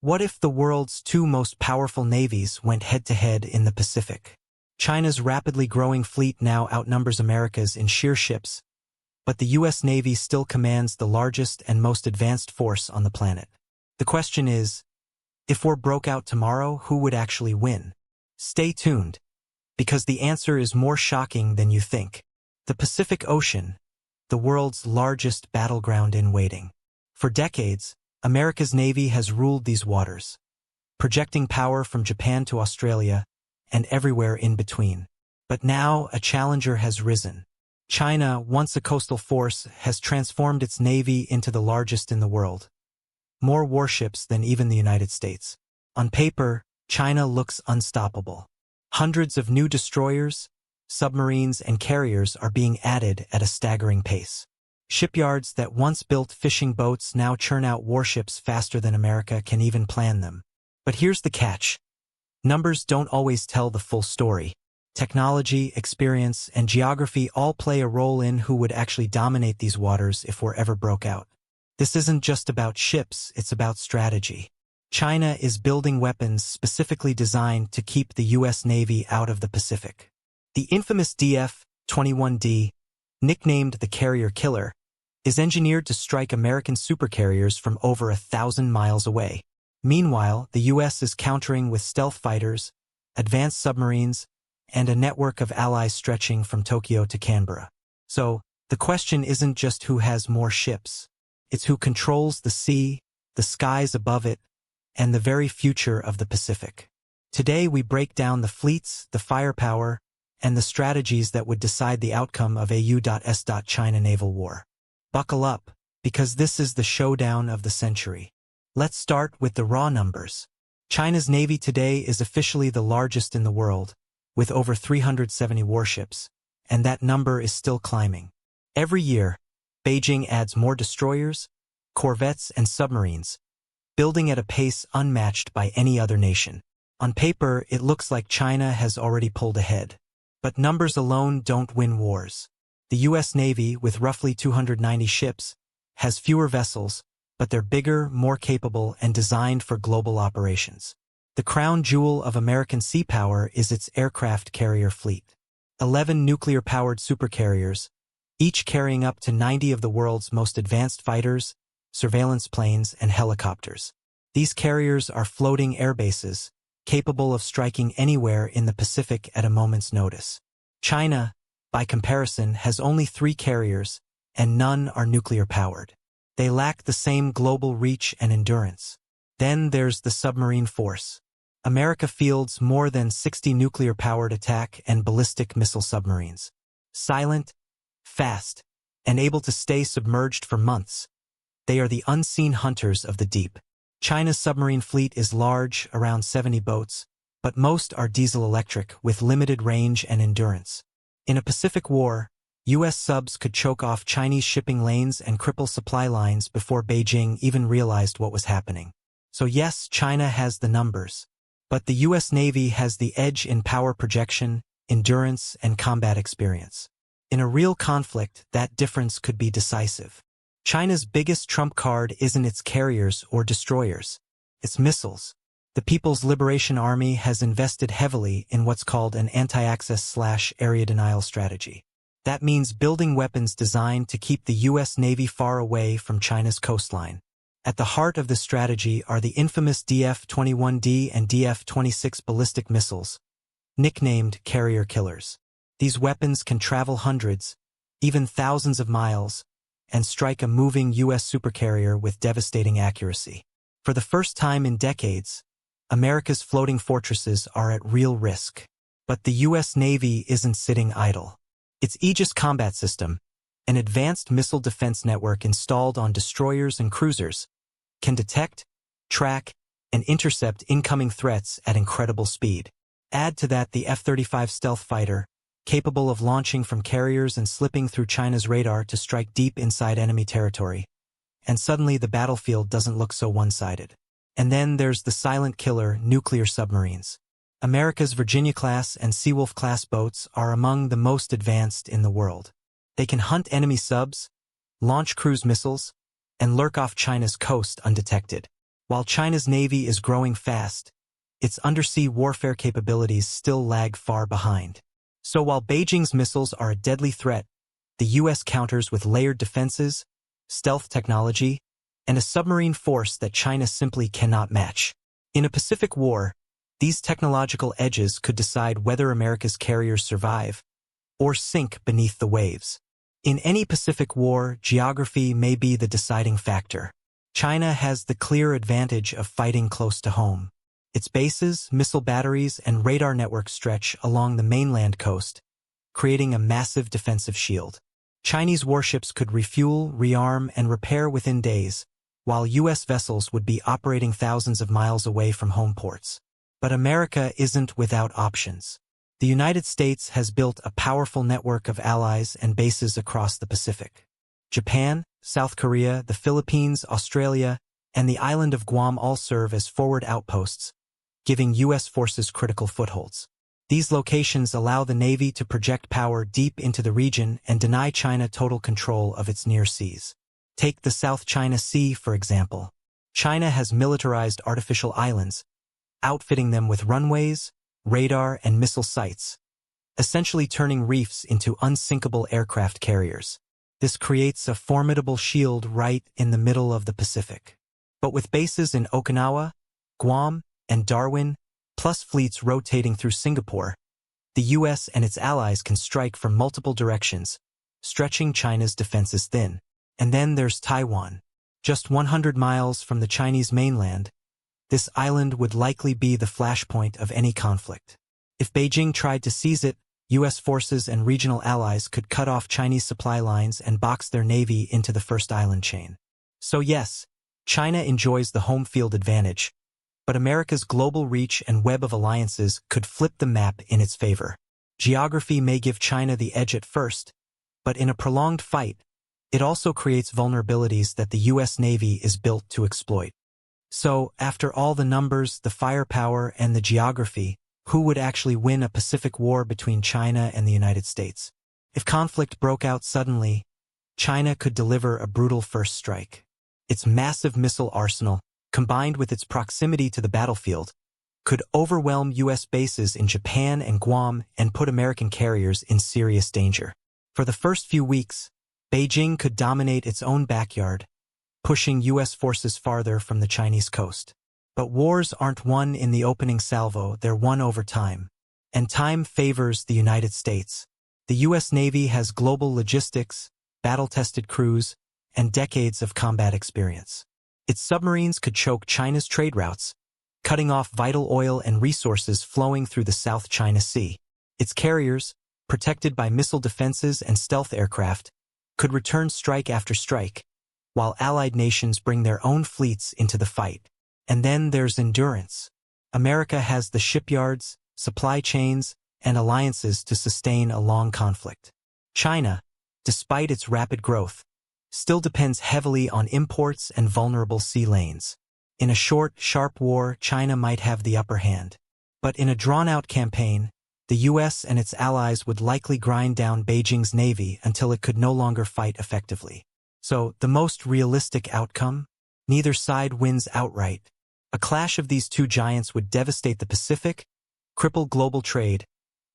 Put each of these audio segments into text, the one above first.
What if the world's two most powerful navies went head-to-head in the Pacific? China's rapidly growing fleet now outnumbers America's in sheer ships, but the U.S. Navy still commands the largest and most advanced force on the planet. The question is, if war broke out tomorrow, who would actually win? Stay tuned, because the answer is more shocking than you think. The Pacific Ocean, the world's largest battleground in waiting. For decades, America's Navy has ruled these waters, projecting power from Japan to Australia and everywhere in between. But now a challenger has risen. China, once a coastal force, has transformed its navy into the largest in the world. More warships than even the United States. On paper, China looks unstoppable. Hundreds of new destroyers, submarines, and carriers are being added at a staggering pace. Shipyards that once built fishing boats now churn out warships faster than America can even plan them. But here's the catch. Numbers don't always tell the full story. Technology, experience, and geography all play a role in who would actually dominate these waters if war ever broke out. This isn't just about ships, it's about strategy. China is building weapons specifically designed to keep the U.S. Navy out of the Pacific. The infamous DF-21D, nicknamed the Carrier Killer, is engineered to strike American supercarriers from over 1,000 miles away. Meanwhile, the U.S. is countering with stealth fighters, advanced submarines, and a network of allies stretching from Tokyo to Canberra. So, the question isn't just who has more ships. It's who controls the sea, the skies above it, and the very future of the Pacific. Today we break down the fleets, the firepower, and the strategies that would decide the outcome of AU.S.China naval war. Buckle up, because this is the showdown of the century. Let's start with the raw numbers. China's navy today is officially the largest in the world, with over 370 warships, and that number is still climbing. Every year, Beijing adds more destroyers, corvettes, and submarines, building at a pace unmatched by any other nation. On paper, it looks like China has already pulled ahead. But numbers alone don't win wars. The U.S. Navy, with roughly 290 ships, has fewer vessels, but they're bigger, more capable, and designed for global operations. The crown jewel of American sea power is its aircraft carrier fleet. 11 nuclear-powered supercarriers, each carrying up to 90 of the world's most advanced fighters, surveillance planes, and helicopters. These carriers are floating air bases, capable of striking anywhere in the Pacific at a moment's notice. China, by comparison, has only 3 carriers, and none are nuclear-powered. They lack the same global reach and endurance. Then there's the submarine force. America fields more than 60 nuclear-powered attack and ballistic missile submarines. Silent, fast, and able to stay submerged for months. They are the unseen hunters of the deep. China's submarine fleet is large, around 70 boats, but most are diesel-electric with limited range and endurance. In a Pacific war, U.S. subs could choke off Chinese shipping lanes and cripple supply lines before Beijing even realized what was happening. So yes, China has the numbers, but the U.S. Navy has the edge in power projection, endurance, and combat experience. In a real conflict, that difference could be decisive. China's biggest trump card isn't its carriers or destroyers. It's missiles. The People's Liberation Army has invested heavily in what's called an anti-access/area denial strategy. That means building weapons designed to keep the U.S. Navy far away from China's coastline. At the heart of this strategy are the infamous DF-21D and DF-26 ballistic missiles, nicknamed Carrier Killers. These weapons can travel hundreds, even thousands of miles, and strike a moving U.S. supercarrier with devastating accuracy. For the first time in decades, America's floating fortresses are at real risk. But the U.S. Navy isn't sitting idle. Its Aegis combat system, an advanced missile defense network installed on destroyers and cruisers, can detect, track, and intercept incoming threats at incredible speed. Add to that the F-35 stealth fighter, capable of launching from carriers and slipping through China's radar to strike deep inside enemy territory. And suddenly the battlefield doesn't look so one-sided. And then there's the silent killer nuclear submarines. America's Virginia-class and Seawolf-class boats are among the most advanced in the world. They can hunt enemy subs, launch cruise missiles, and lurk off China's coast undetected. While China's Navy is growing fast, its undersea warfare capabilities still lag far behind. So while Beijing's missiles are a deadly threat, the U.S. counters with layered defenses, stealth technology, and a submarine force that China simply cannot match. In a Pacific war, these technological edges could decide whether America's carriers survive or sink beneath the waves. In any Pacific war, geography may be the deciding factor. China has the clear advantage of fighting close to home. Its bases, missile batteries, and radar networks stretch along the mainland coast, creating a massive defensive shield. Chinese warships could refuel, rearm, and repair within days, while U.S. vessels would be operating thousands of miles away from home ports. But America isn't without options. The United States has built a powerful network of allies and bases across the Pacific. Japan, South Korea, the Philippines, Australia, and the island of Guam all serve as forward outposts, giving U.S. forces critical footholds. These locations allow the Navy to project power deep into the region and deny China total control of its near seas. Take the South China Sea, for example. China has militarized artificial islands, outfitting them with runways, radar, and missile sites, essentially turning reefs into unsinkable aircraft carriers. This creates a formidable shield right in the middle of the Pacific. But with bases in Okinawa, Guam, and Darwin, plus fleets rotating through Singapore, the U.S. and its allies can strike from multiple directions, stretching China's defenses thin. And then there's Taiwan. Just 100 miles from the Chinese mainland, this island would likely be the flashpoint of any conflict. If Beijing tried to seize it, U.S. forces and regional allies could cut off Chinese supply lines and box their navy into the first island chain. So yes, China enjoys the home field advantage, but America's global reach and web of alliances could flip the map in its favor. Geography may give China the edge at first, but in a prolonged fight, it also creates vulnerabilities that the U.S. Navy is built to exploit. So, after all the numbers, the firepower, and the geography, who would actually win a Pacific war between China and the United States? If conflict broke out suddenly, China could deliver a brutal first strike. Its massive missile arsenal, combined with its proximity to the battlefield, could overwhelm U.S. bases in Japan and Guam and put American carriers in serious danger. For the first few weeks, Beijing could dominate its own backyard, pushing U.S. forces farther from the Chinese coast. But wars aren't won in the opening salvo, they're won over time. And time favors the United States. The U.S. Navy has global logistics, battle-tested crews, and decades of combat experience. Its submarines could choke China's trade routes, cutting off vital oil and resources flowing through the South China Sea. Its carriers, protected by missile defenses and stealth aircraft, could return strike after strike, while allied nations bring their own fleets into the fight. And then there's endurance. America has the shipyards, supply chains, and alliances to sustain a long conflict. China, despite its rapid growth, still depends heavily on imports and vulnerable sea lanes. In a short, sharp war, China might have the upper hand. But in a drawn-out campaign, the U.S. and its allies would likely grind down Beijing's navy until it could no longer fight effectively. So, the most realistic outcome? Neither side wins outright. A clash of these two giants would devastate the Pacific, cripple global trade,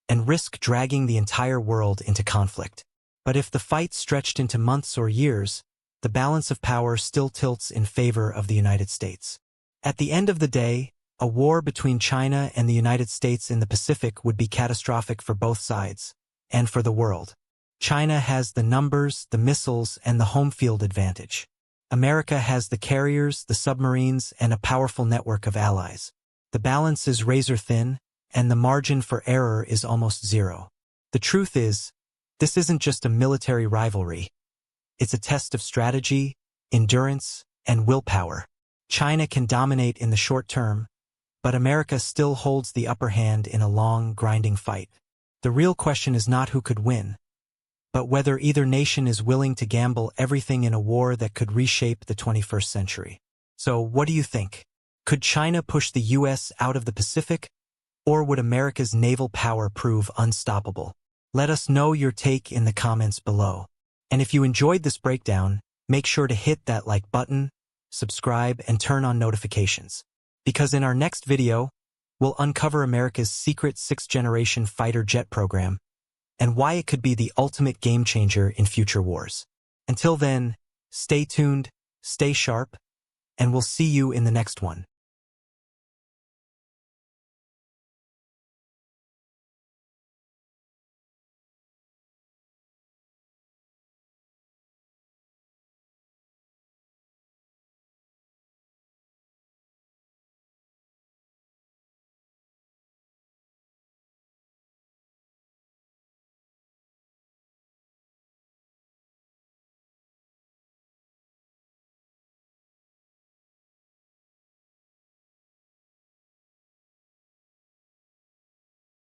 and risk dragging the entire world into conflict. But if the fight stretched into months or years, the balance of power still tilts in favor of the United States. At the end of the day, a war between China and the United States in the Pacific would be catastrophic for both sides, and for the world. China has the numbers, the missiles, and the home field advantage. America has the carriers, the submarines, and a powerful network of allies. The balance is razor-thin, and the margin for error is almost zero. The truth is, this isn't just a military rivalry. It's a test of strategy, endurance, and willpower. China can dominate in the short term, but America still holds the upper hand in a long, grinding fight. The real question is not who could win, but whether either nation is willing to gamble everything in a war that could reshape the 21st century. So, what do you think? Could China push the U.S. out of the Pacific, or would America's naval power prove unstoppable? Let us know your take in the comments below. And if you enjoyed this breakdown, make sure to hit that like button, subscribe, and turn on notifications. Because in our next video, we'll uncover America's secret sixth-generation fighter jet program and why it could be the ultimate game-changer in future wars. Until then, stay tuned, stay sharp, and we'll see you in the next one.